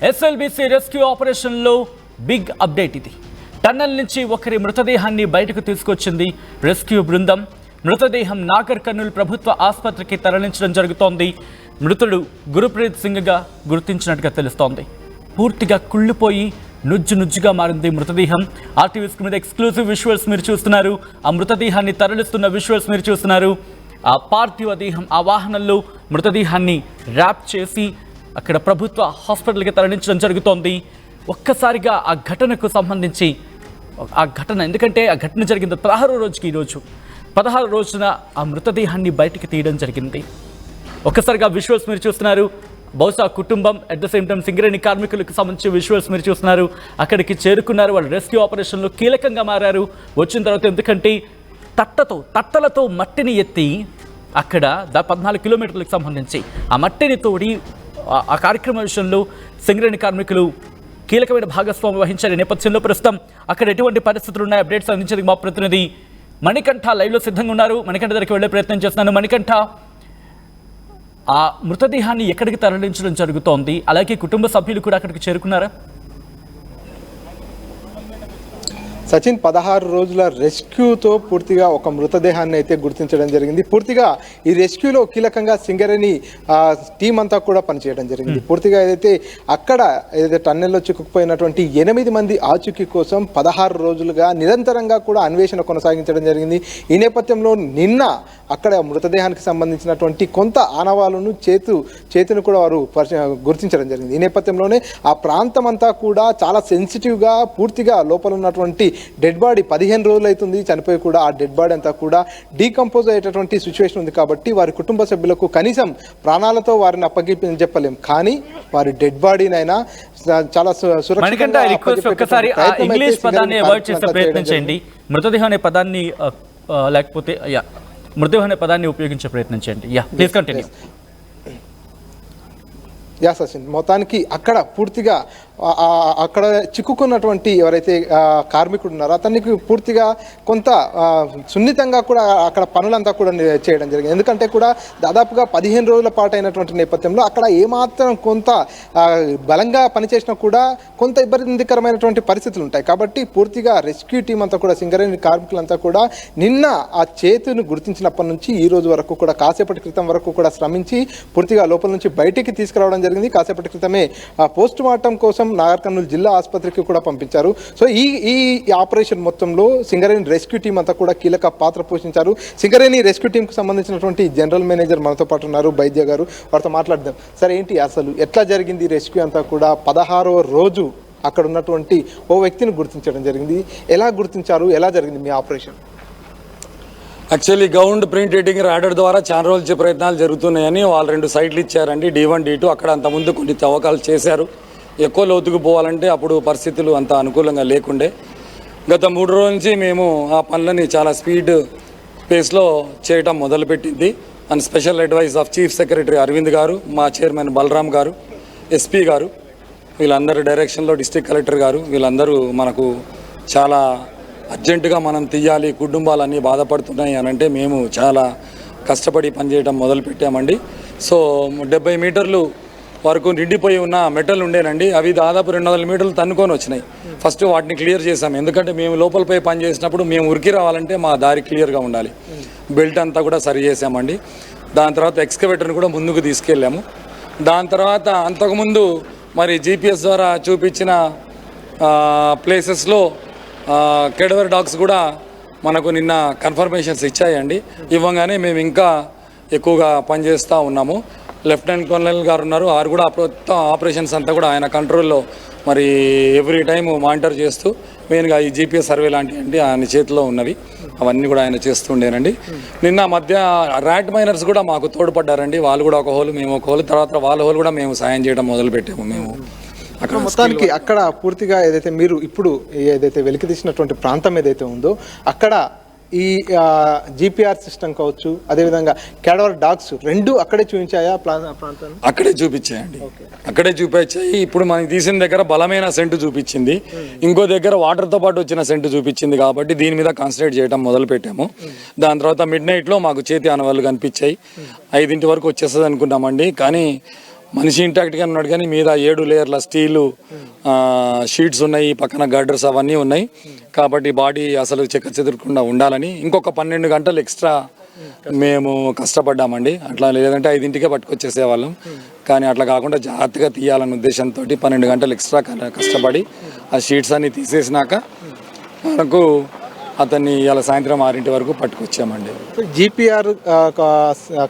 SLBC rescue ఆపరేషన్లో big update ఇది. Tunnel నుంచి ఒకరి మృతదేహాన్ని బయటకు తీసుకొచ్చింది రెస్క్యూ బృందం. మృతదేహం నాగర్ కర్నూల్ ప్రభుత్వ ఆసుపత్రికి తరలించడం జరుగుతోంది. మృతుడు గురుప్రీత్ సింగ్గా గుర్తించినట్టుగా తెలుస్తోంది. పూర్తిగా కుళ్ళిపోయి నుజ్జుగా మారింది మృతదేహం. ఆర్టీవీ స్క్రీన్ మీద ఎక్స్క్లూజివ్ విజువల్స్ మీరు చూస్తున్నారు. ఆ మృతదేహాన్ని తరలిస్తున్న విజువల్స్ మీరు చూస్తున్నారు. ఆ పార్థివ దేహం ఆ వాహనంలో మృతదేహాన్ని ర్యాప్ చేసి అక్కడ ప్రభుత్వ హాస్పిటల్కి తరలించడం జరుగుతోంది. ఒక్కసారిగా ఆ ఘటనకు సంబంధించి ఎందుకంటే ఆ ఘటన జరిగింది 16వ రోజుకి ఈరోజు 16వ రోజున ఆ మృతదేహాన్ని బయటికి తీయడం జరిగింది. ఒక్కసారిగా విజువల్స్ మీరు చూస్తున్నారు. బహుశా కుటుంబం at the same time Singareni కార్మికులకు సంబంధించిన విజువల్స్ మీరు చూస్తున్నారు. అక్కడికి చేరుకున్నారు. వాళ్ళు రెస్క్యూ ఆపరేషన్లో కీలకంగా మారారు. వచ్చిన తర్వాత ఎందుకంటే తట్టలతో మట్టిని ఎత్తి అక్కడ 14 కిలోమీటర్లకు సంబంధించి ఆ మట్టిని తోడి ఆ కార్యక్రమ విషయంలో సింగరేణి కార్మికులు కీలకమైన భాగస్వామ్యం వహించిన నేపథ్యంలో ప్రస్తుతం అక్కడ ఎటువంటి పరిస్థితులు ఉన్నాయి అప్డేట్స్ అందించేందుకు మా ప్రతినిధి మణికంఠ లైవ్లో సిద్ధంగా ఉన్నారు. మణికంఠ దగ్గరికి వెళ్ళే ప్రయత్నం చేస్తున్నాను. మణికంఠ, ఆ మృతదేహాన్ని ఎక్కడికి తరలించడం జరుగుతోంది? అలాగే కుటుంబ సభ్యులు కూడా అక్కడికి చేరుకున్నారా? సచిన్, 16 రోజుల రెస్క్యూతో పూర్తిగా ఒక మృతదేహాన్ని అయితే గుర్తించడం జరిగింది. పూర్తిగా ఈ రెస్క్యూలో కీలకంగా సింగరేణి టీం అంతా కూడా పనిచేయడం జరిగింది. పూర్తిగా ఏదైతే టన్నెల్లో చిక్కుకుపోయినటువంటి 8 మంది ఆచూకీ కోసం 16 రోజులుగా నిరంతరంగా కూడా అన్వేషణ కొనసాగించడం జరిగింది. ఈ నేపథ్యంలో నిన్న అక్కడ మృతదేహానికి సంబంధించినటువంటి కొంత ఆనవాళ్ళను చేతును కూడా వారు గుర్తించడం జరిగింది. ఈ నేపథ్యంలోనే ఆ ప్రాంతం అంతా కూడా చాలా సెన్సిటివ్గా పూర్తిగా లోపల ఉన్నటువంటి డెడ్ బాడీ 15 రోజులు అవుతుంది చనిపోయి కూడా ఆ డెడ్ బాడీ అంతా కూడా డీకంపోజ్ అయ్యేటటువంటి సిచ్యువేషన్ ఉంది. కాబట్టి వారి కుటుంబ సభ్యులకు కనీసం ప్రాణాలతో వారిని అప్పగించని చెప్పలేం, కానీ వారి డెడ్ బాడీనైనా చాలా సురక్షితంగా ఇంగ్లీష్ పదాన్ని అవాయిడ్ చేసే ప్రయత్నం చేయండి. మృతదేహం అనే పదాన్ని లేకపోతే మృతదేహం అనే పదాన్ని ఉపయోగించే ప్రయత్నం చేయండి. Please continue. సచిన్, మొత్తానికి అక్కడ పూర్తిగా అక్కడ చిక్కుకున్నటువంటి ఎవరైతే కార్మికుడు ఉన్నారో అతనికి పూర్తిగా కొంత సున్నితంగా కూడా అక్కడ పనులంతా కూడా చేయడం జరిగింది. ఎందుకంటే కూడా దాదాపుగా 15 రోజుల పాటు అయినటువంటి నేపథ్యంలో అక్కడ ఏమాత్రం కొంత బలంగా పనిచేసినా కూడా కొంత ఇబ్బందికరమైనటువంటి పరిస్థితులు ఉంటాయి. కాబట్టి పూర్తిగా రెస్క్యూ టీం అంతా కూడా సింగరేణి కార్మికులంతా కూడా నిన్న ఆ చేతును గుర్తించినప్పటి నుంచి ఈ రోజు వరకు కూడా కాసేపటి క్రితం వరకు కూడా శ్రమించి పూర్తిగా లోపల నుంచి బయటికి తీసుకురావడం జరిగింది. కాసేపటి క్రితమే పోస్ట్ మార్టం కోసం నాగర్ కర్నూల్ జిల్లా ఆసుపత్రికి కూడా పంపించారు. సో ఈ ఆపరేషన్ మొత్తంలో సింగరేణి రెస్క్యూ టీం అంతా కూడా కీలక పాత్ర పోషించారు. సింగరేణి రెస్క్యూ టీంకి సంబంధించినటువంటి జనరల్ మేనేజర్ మనతో పాటు ఉన్నారు, బైద్య గారు. వారితో మాట్లాడదాం. సార్, ఏంటి అసలు ఎట్లా జరిగింది రెస్క్యూ అంతా కూడా? 16వ రోజు అక్కడ ఉన్నటువంటి ఓ వ్యక్తిని గుర్తించడం జరిగింది. ఎలా గుర్తించారు? ఎలా జరిగింది మీ operation? Actually ground print reading radar ద్వారా చాలా రోజుల ప్రయత్నాలు జరుగుతున్నాయని వాళ్ళు 2 సైట్లు ఇచ్చారండి, D1 D2. అక్కడ అంతకుముందు కొన్ని తవ్వకాలు చేశారు. ఎక్కువ లోతుకు పోవాలంటే అప్పుడు పరిస్థితులు అంత అనుకూలంగా లేకుండే. గత 3 రోజుల నుంచి మేము ఆ పనులని చాలా స్పీడ్ పేస్లో చేయటం మొదలుపెట్టింది. And special advice of chief secretary Arvind గారు, మా చైర్మన్ బలరామ్ గారు, SP గారు, వీళ్ళందరూ డైరెక్షన్లో డిస్ట్రిక్ట్ కలెక్టర్ గారు, వీళ్ళందరూ మనకు చాలా అర్జెంటుగా మనం తీయాలి, కుటుంబాలన్నీ బాధపడుతున్నాయి అని అంటే మేము చాలా కష్టపడి పనిచేయడం మొదలుపెట్టామండి. సో 70 మీటర్లు వరకు నిండిపోయి ఉన్న మెటల్ ఉండేనండి. అవి దాదాపు 200 మీటర్లు తన్నుకొని వచ్చినాయి. ఫస్ట్ వాటిని క్లియర్ చేసాం. ఎందుకంటే మేము లోపలిపై పని చేసినప్పుడు మేము ఉరికి రావాలంటే మా దారి క్లియర్గా ఉండాలి. బెల్ట్ అంతా కూడా సరి చేసామండి. దాని తర్వాత ఎక్స్కవేటర్ని కూడా ముందుకు తీసుకెళ్ళాము. దాని తర్వాత అంతకుముందు మరి GPS ద్వారా చూపించిన ప్లేసెస్లో కెడవర్ డాగ్స్ కూడా మనకు నిన్న కన్ఫర్మేషన్స్ ఇచ్చాయండి. ఇవ్వగానే మేము ఇంకా ఎక్కువగా పనిచేస్తూ ఉన్నాము. లెఫ్టినెంట్ కర్నల్ గారు ఉన్నారు, వారు కూడా ఆపరేషన్స్ అంతా కూడా ఆయన కంట్రోల్లో మరి ఎవ్రీ టైం మానిటర్ చేస్తూ మెయిన్గా ఈ GPS సర్వే లాంటివి ఆయన చేతిలో ఉన్నవి అవన్నీ కూడా ఆయన చేస్తుండేనండి. నిన్న మధ్య ర్యాట్ మైనర్స్ కూడా మాకు తోడ్పడ్డారండి. వాళ్ళు కూడా ఒక హోల్, మేము ఒక హోల్, తర్వాత వాళ్ళ హోల్ కూడా మేము సాయం చేయడం మొదలుపెట్టాము. మేము అక్కడ మొత్తానికి అక్కడ పూర్తిగా ఏదైతే మీరు ఇప్పుడు ఏదైతే వెలికి తీసినటువంటి ప్రాంతం ఏదైతే ఉందో అక్కడ ఈ GPR సిస్టమ్ కావచ్చు, అదేవిధంగా క్యాడవర్ డాగ్స్ 2 అక్కడే చూపించాయా ప్రాంతాన్ని? అక్కడే చూపించాయండి, అక్కడే చూపించాయి. ఇప్పుడు మనకి తీసిన దగ్గర బలమైన సెంటు చూపించింది, ఇంకో దగ్గర వాటర్తో పాటు వచ్చిన సెంటు చూపించింది. కాబట్టి దీని మీద కాన్సన్ట్రేట్ చేయడం మొదలు పెట్టాము. దాని తర్వాత మిడ్ నైట్లో మాకు చేతి ఆనవాళ్ళు కనిపించాయి. 5 వరకు వచ్చేస్తుంది అనుకున్నామండి. కానీ మనిషి ఇంటాక్ట్గా ఉన్నాడు కానీ మీద 7 లేయర్ల స్టీలు షీట్స్ ఉన్నాయి, పక్కన గర్డర్స్ అవన్నీ ఉన్నాయి. కాబట్టి బాడీ అసలు చెక్కచెదరకుండా ఉండాలని ఇంకొక 12 గంటలు ఎక్స్ట్రా మేము కష్టపడ్డామండి. అట్లా లేదంటే 5ంటికే పట్టుకొచ్చేసేవాళ్ళం. కానీ అట్లా కాకుండా జాగ్రత్తగా తీయాలన్న ఉద్దేశంతో 12 గంటలు ఎక్స్ట్రా కష్టపడి ఆ షీట్స్ అన్ని తీసేసినాక మనకు అతన్ని ఇలా సాయంత్రం 6 వరకు పట్టుకొచ్చామండి. జీపీఆర్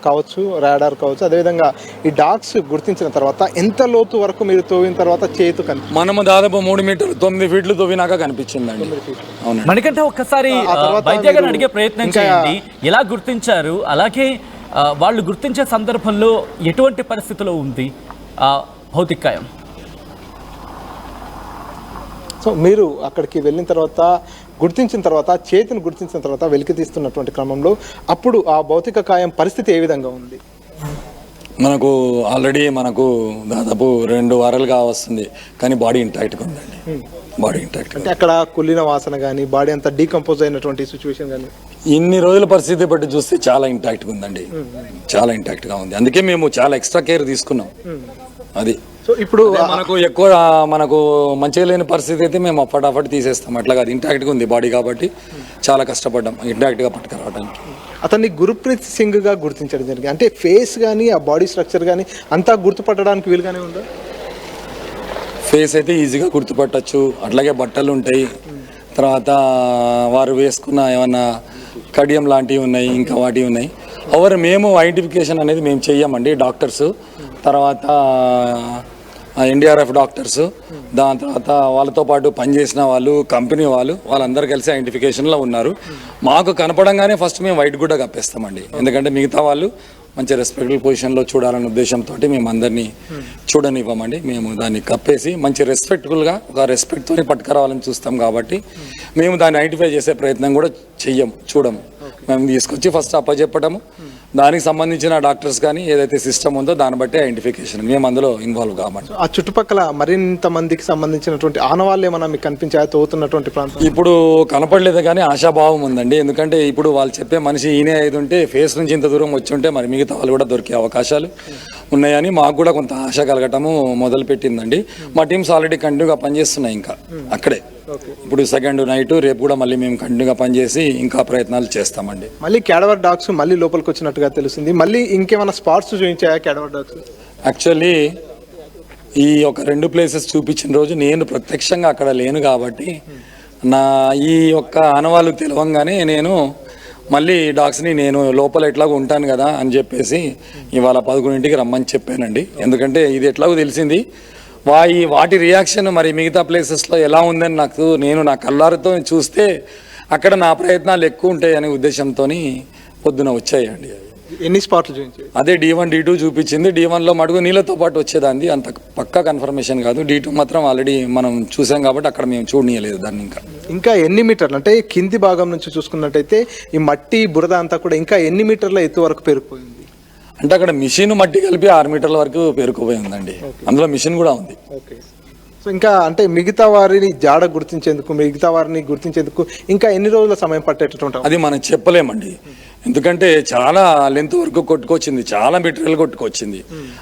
కావచ్చు, రాడార్ కావచ్చు, అదేవిధంగా ఈ డాగ్స్ గుర్తించిన తర్వాత ఎంత లోతు వరకు మీరు తవ్విన తర్వాత చేతు మనము దాదాపు 3 మీటర్లు 9 ఫీట్లు తవ్వినాక కనిపించిందండి. అవునండి. మనకంటే ఒక్కసారి వైద్య గారిని అడిగే ప్రయత్నం చేయండి. ఎలా గుర్తించారు, అలాగే వాళ్ళు గుర్తించే సందర్భంలో ఎటువంటి పరిస్థితిలో ఉంది భౌతికాయం? సో మీరు అక్కడికి వెళ్ళిన తర్వాత గుర్తించిన తర్వాత చేతిని గుర్తించిన తర్వాత వెలికి తీస్తున్నటువంటి క్రమంలో అప్పుడు ఆ భౌతిక కాయం పరిస్థితి ఏ విధంగా ఉంది? మనకు ఆల్రెడీ దాదాపు 2 వారాలుగా వస్తుంది కానీ బాడీ ఇంటాక్ట్గా ఉందండి. బాడీ ఇంటాక్ట్ అంటే అక్కడ కుళ్ళిన వాసన కానీ బాడీ అంతా డీకంపోజ్ అయినటువంటి సిచ్యువేషన్ కానీ ఇన్ని రోజుల పరిస్థితి బట్టి చూస్తే చాలా ఇంటాక్ట్గా ఉందండి. చాలా ఇంటాక్ట్గా ఉంది. అందుకే మేము చాలా ఎక్స్ట్రా కేర్ తీసుకున్నాం. అది సో ఇప్పుడు మనకు ఎక్కువ మంచిగా లేని పరిస్థితి అయితే మేము ఫటాఫట్ తీసేస్తాం. అట్లా కాదు, ఇంటాక్ట్గా ఉంది బాడీ కాబట్టి చాలా కష్టపడ్డాం ఇంటాక్ట్గా పట్టుకురావడానికి. అతన్ని గురుప్రీత్ సింగ్గా గుర్తించడం జరిగింది. అంటే ఫేస్ కానీ ఆ బాడీ స్ట్రక్చర్ కానీ అంతా గుర్తుపట్టడానికి వీలుగానే ఉందా? ఫేస్ అయితే ఈజీగా గుర్తుపట్టచ్చు. అట్లాగే బట్టలు ఉంటాయి, తర్వాత వారు వేసుకున్న ఏమన్నా కడియం లాంటివి ఉన్నాయి, ఇంకా వాటివి ఉన్నాయి. మేము ఐడెంటిఫికేషన్ అనేది మేము చెయ్యమండి. డాక్టర్స్, తర్వాత ఎన్డీఆర్ఎఫ్ డాక్టర్స్, దాని తర్వాత వాళ్ళతో పాటు పనిచేసిన వాళ్ళు, కంపెనీ వాళ్ళందరూ కలిసి ఐడెంటిఫికేషన్లో ఉన్నారు. మాకు కనపడంగానే ఫస్ట్ మేము వైట్ గుడ్డ కప్పేస్తామండి. ఎందుకంటే మిగతా వాళ్ళు మంచి రెస్పెక్టబుల్ పొజిషన్లో చూడాలనే ఉద్దేశంతో మేము అందరినీ చూడనివ్వమండి. మేము దాన్ని కప్పేసి మంచి రెస్పెక్టబుల్గా ఒక రెస్పెక్ట్తో పట్టుకురావాలని చూస్తాం. కాబట్టి మేము దాన్ని ఐడెంటిఫై చేసే ప్రయత్నం కూడా చూడము. మేము తీసుకొచ్చి ఫస్ట్ అప్పచెప్పటము, దానికి సంబంధించిన డాక్టర్స్ కానీ ఏదైతే సిస్టమ్ ఉందో దాన్ని బట్టి ఐడెంటిఫికేషన్ మేము అందులో ఇన్వాల్వ్ కావాలి. ఆ చుట్టుపక్కల మరింత మందికి సంబంధించినటువంటి ఆనవాళ్ళు ఏమన్నా మీకు కనిపించాయా తోతున్నటువంటి ప్రాంతం? ఇప్పుడు కనపడలేదు కానీ ఆశాభావం ఉందండి. ఎందుకంటే ఇప్పుడు వాళ్ళు చెప్పే మనిషి ఈయనే అయి ఉంటే ఫేస్ నుంచి ఇంత దూరం వచ్చి ఉంటే మరి మిగతా వాళ్ళు కూడా దొరికే అవకాశాలు ఉన్నాయని మాకు కూడా కొంత ఆశ కలగటము మొదలు పెట్టిందండి. మా టీమ్స్ ఆల్రెడీ కంటిన్యూగా పనిచేస్తున్నాయి ఇంకా అక్కడే. ఇప్పుడు సెకండ్ నైట్ రేపు కూడా మళ్ళీ మేము కంటిన్యూగా పనిచేసి ఇంకా ప్రయత్నాలు చేస్తామండి. మళ్ళీ క్యాడవర్ డాగ్స్ మళ్ళీ లోపలికి వచ్చినట్టుగా తెలుస్తుంది. మళ్ళీ ఇంకేమైనా స్పాట్స్ చూపించాయా క్యాడవర్ డాగ్స్? యాక్చువల్లీ ఈ ఒక 2 ప్లేసెస్ చూపించిన రోజు నేను ప్రత్యక్షంగా అక్కడ లేను కాబట్టి ఈ యొక్క ఆనవాళ్ళు తెలవంగానే నేను మళ్ళీ డాగ్స్ని నేను లోపల ఎట్లాగో ఉంటాను కదా అని చెప్పేసి ఇవాళ 11ంటికి రమ్మని చెప్పానండి. ఎందుకంటే ఇది ఎట్లాగో తెలిసింది, వాటి రియాక్షన్ మరి మిగతా ప్లేసెస్లో ఎలా ఉందని నేను నా కళ్ళారితో చూస్తే అక్కడ నా ప్రయత్నాలు ఎక్కువ ఉంటాయి అనే ఉద్దేశంతో పొద్దున వచ్చాయండి. ఎన్ని స్పాట్లు చూపించాయి? అదే D1 D2 చూపించింది. D1లో మడుగు నీళ్ళతో పాటు వచ్చేదాన్ని, అంత పక్కా కన్ఫర్మేషన్ కాదు. D2 మాత్రం ఆల్రెడీ మనం చూసాం కాబట్టి అక్కడ మేము చూడనీయలేదు దాన్ని. ఇంకా ఎన్ని మీటర్లు అంటే కింది భాగం నుంచి చూసుకున్నట్టయితే ఈ మట్టి బురద అంతా కూడా ఇంకా ఎన్ని మీటర్ల ఎత్తు వరకు పేరుకుపోయింది? అంటే అక్కడ మిషన్ మట్టి కలిపి 6 మీటర్ల వరకు పేరుకుపోయి ఉందండి. అందులో మిషన్ కూడా ఉంది. సో ఇంకా అంటే మిగతా వారిని జాడ గుర్తించేందుకు, మిగతా వారిని గుర్తించేందుకు ఇంకా ఎన్ని రోజుల సమయం పట్టేటట్టు అది మనం చెప్పలేమండి. ఎందుకంటే చాలా లెంత్ వరకు కొట్టుకొచ్చింది, చాలా మెటీరియల్ కొట్టుకొచ్చింది.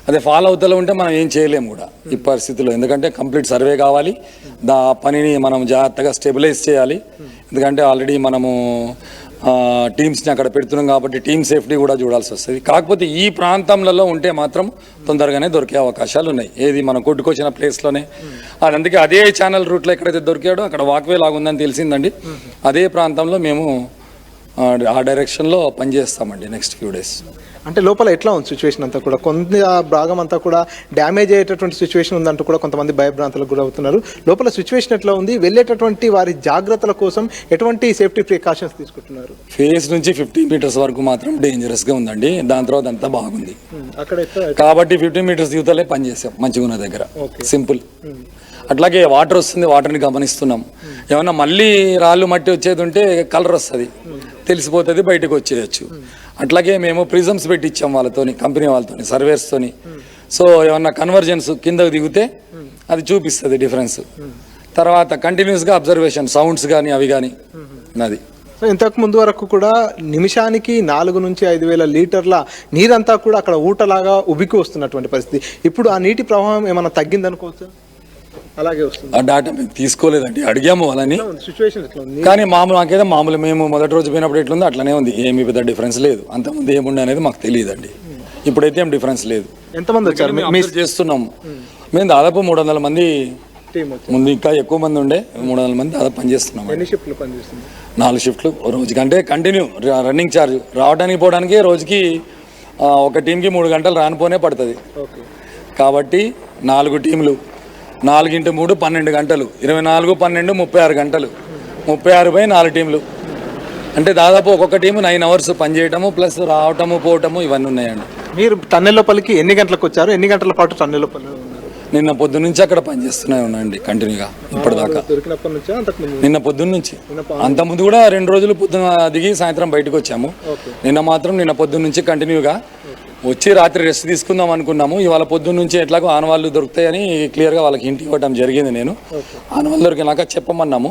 అదే ఫాలో అవుతూ ఉంటే మనం ఏం చేయలేము కూడా ఈ పరిస్థితిలో. ఎందుకంటే కంప్లీట్ సర్వే కావాలి, పనిని మనం జాగ్రత్తగా స్టెబిలైజ్ చేయాలి. ఎందుకంటే ఆల్రెడీ మనము టీమ్స్ని అక్కడ పెడుతున్నాం కాబట్టి టీమ్ సేఫ్టీ కూడా చూడాల్సి వస్తుంది. కాకపోతే ఈ ప్రాంతంలో ఉంటే మాత్రం తొందరగానే దొరికే అవకాశాలు ఉన్నాయి. ఏది మనం కొట్టుకొచ్చిన ప్లేస్లోనే. అందుకే అదే ఛానల్ రూట్లో ఎక్కడైతే దొరికాడో అక్కడ వాక్వే లాగుందని తెలిసిందండి. అదే ప్రాంతంలో మేము ఆ డైరెక్షన్లో పనిచేస్తామండి నెక్స్ట్ ఫ్యూ డేస్. అంటే లోపల ఎట్లా ఉంది సిచ్యువేషన్ అంతా కూడా? కొంత భాగం అంతా కూడా డ్యామేజ్ అయ్యేటటువంటి సిచ్యువేషన్ ఉందంటూ కూడా కొంతమంది భయభ్రాంతులకు గురవుతున్నారు. లోపల సిచ్యువేషన్ ఎట్లా ఉంది? వెళ్ళేటటువంటి వారి జాగ్రత్తల కోసం ఎటువంటి సేఫ్టీ ప్రికాషన్స్ తీసుకుంటున్నారు? ఫేస్ నుంచి 15 మీటర్స్ వరకు మాత్రం డేంజరస్గా ఉందండి. దాని తర్వాత అంతా బాగుంది. కాబట్టి 15 మీటర్స్ యువతలే పనిచేసాం మంచిగా ఉన్న దగ్గర. సింపుల్. అట్లాగే వాటర్ వస్తుంది, వాటర్ని గమనిస్తున్నాం. ఏమన్నా మళ్ళీ రాళ్ళు మట్టి వచ్చేది ఉంటే కలర్ వస్తుంది, తెలిసిపోతుంది, బయటకు వచ్చేయచ్చు. అట్లాగే మేము ప్రిజమ్స్ పెట్టించాం వాళ్ళతోని, కంపెనీ వాళ్ళతోని, సర్వేర్స్తోని. సో ఏమన్నా కన్వర్జెన్స్ కిందకు దిగితే అది చూపిస్తుంది డిఫరెన్స్. తర్వాత కంటిన్యూస్గా అబ్జర్వేషన్, సౌండ్స్ కానీ అవి కానీ అది. సో ఇంతకు ముందు వరకు కూడా నిమిషానికి 4 నుంచి 5,000 లీటర్ల నీరంతా కూడా అక్కడ ఊటలాగా ఉబికి వస్తున్నటువంటి పరిస్థితి. ఇప్పుడు ఆ నీటి ప్రవాహం ఏమైనా తగ్గిందనుకోవచ్చు? అలాగే వస్తుంది. ఆ డాటా మేము తీసుకోలేదండి, అడిగాము వాళ్ళని. సిచ్యువేషన్ ఎట్లా ఉంది? కానీ నాకైతే మామూలు మేము మొదటి రోజు పోయినప్పుడు ఎట్లుంది అట్లనే ఉంది, ఏమి పెద్ద డిఫరెన్స్ లేదు. అంతకుముందు ఏముండే అనేది మాకు తెలియదండి. ఇప్పుడైతే ఏం డిఫరెన్స్ లేదు. ఎంతమంది వచ్చారు? మేము చేస్తున్నాం. మేము దాదాపు 300 మంది, ముందు ఇంకా ఎక్కువ మంది ఉండే, 300 మంది దాదాపు పనిచేస్తున్నాం. ఎన్ని షిఫ్ట్లు పనిచేస్తుంది? 4 షిఫ్ట్లు రోజుకంటే కంటిన్యూ రన్నింగ్ ఛార్జ్. రావడానికి పోవడానికి రోజుకి ఒక టీంకి 3 గంటలు రానిపోనే పడుతుంది. కాబట్టి 4 టీంలు, 4 × 3 12 గంటలు, 24 12 36 గంటలు, 36/4 టీంలు. అంటే దాదాపు ఒక్కొక్క టీము 9 అవర్స్ పనిచేయటము ప్లస్ రావటము పోవటము ఇవన్నీ ఉన్నాయండి. మీరు టన్నెల్ లోపలికి ఎన్ని గంటలకు వచ్చారు? ఎన్ని గంటల పాటు టన్నెల్ లోపల ఉన్నారు? నిన్న పొద్దున్న నుంచి అక్కడ పనిచేస్తూనే ఉన్నాయండి కంటిన్యూగా ఇప్పటిదాకా. దొరికినప్పటి నుంచా అంతకుముందు? నిన్న పొద్దున్న నుంచి. అంతకుముందు కూడా 2 రోజులు పొద్దున దిగి సాయంత్రం బయటకు వచ్చాము. నిన్న పొద్దున్న నుంచి కంటిన్యూగా వచ్చి రాత్రి రెస్ట్ తీసుకుందాం అనుకున్నాము. ఇవాళ పొద్దున్న నుంచి ఎట్లాగో ఆనవాళ్ళు దొరుకుతాయని క్లియర్గా వాళ్ళకి ఇంటికి ఇవ్వడం జరిగింది. నేను ఆనవాళ్ళు దొరికినాక చెప్పమన్నాము.